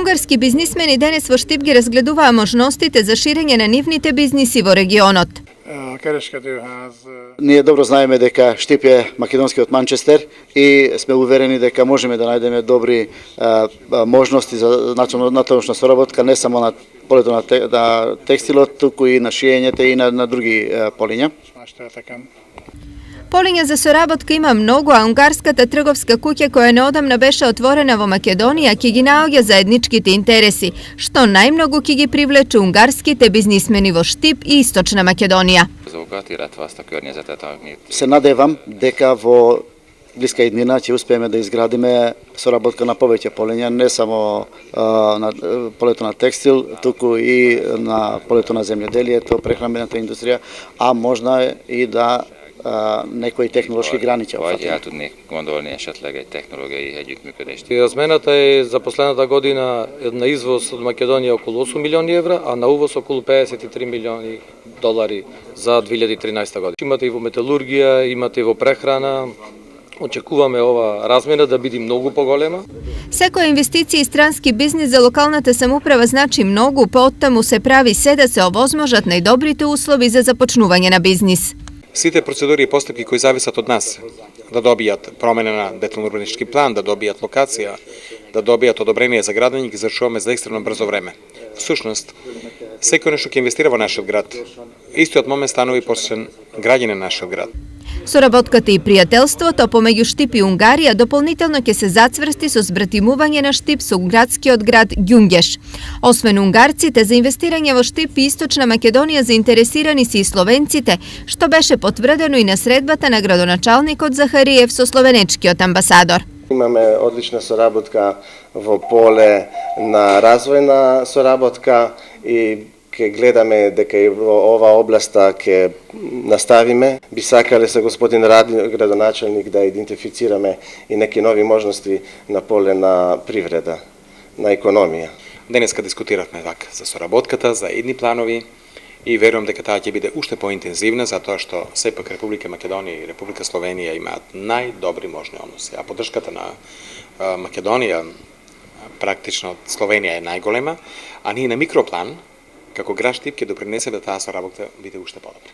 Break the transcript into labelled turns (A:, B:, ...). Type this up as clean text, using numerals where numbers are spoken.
A: Унгарски бизнисмени денес во Штип ги разгледуваа можностите за ширење на нивните бизниси во регионот.
B: Ние добро знаеме дека Штип е македонскиот Манчестер и сме уверени дека можеме да најдеме добри можности за натамошна соработка не само на полето на текстилот, туку и на шиењето и на други полиња.
A: Полиња за соработка има многу, а унгарската трговска куќа која неодамна беше отворена во Македонија ќе ги наоѓа заедничките интереси, што најмногу ќе ги привлече унгарските бизнисмени во Штип и Источна Македонија.
B: Се надевам дека во блиска иднина ќе успееме да изградиме соработка на повеќе полиња, не само на полето на текстил, туку и на полето на земјоделието, прехранбената индустрија, а можна и да некои технолошки граница.
C: Ја tudnék gondolni esetleg egy technológiai együttműködést.
D: Размената е за последната година на извоз од Македонија околу 8 милиони евра, а на увоз околу 53 милиони долари за 2013 година. Имате и во металургија, имате и во прехрана. Очекуваме ова размена да биде многу поголема.
A: Секоја инвестиција и странски бизнис за локалната самоуправа значи многу, поттаму се прави се да се овозможат најдобрите услови за започнување на бизнис.
E: Сите процедури и постапки кои зависат од нас, да добијат промена на детално-урбанистички план, да добијат локација, да добијат одобрение за градење, ги завршуваме за екстремно брзо време. Всушност, секој нешто ќе инвестира во нашиот град, истиот момент станува и посечен граѓанин на нашиот град.
A: Соработката и пријателството помеѓу Штип и Унгарија дополнително ќе се зацврсти со збратимување на Штип со градскиот град Ѓунгеш. Освен унгарците, за инвестирање во Штип и Источна Македонија заинтересирани се и словенците, што беше потврдено и на средбата на градоначалникот Захариев со словенечкиот амбасадор.
F: Имаме одлична соработка во поле на развојна соработка и ќе гледаме дека и во ова областа ќе наставиме. Би сакале со господин градоначалник да идентифицираме и неки нови можности на поле на привреда, на економија.
E: Денеска дискутиравме за соработката, за идни планови и верувам дека таа ќе биде уште поинтензивна затоа што сепак Република Македонија и Република Словенија имаат најдобри можни односи, а поддршката на Македонија практично од Словенија е најголема, а ние на микроплан како град Штип ќе допринесе да таа соработка биде уште подобра.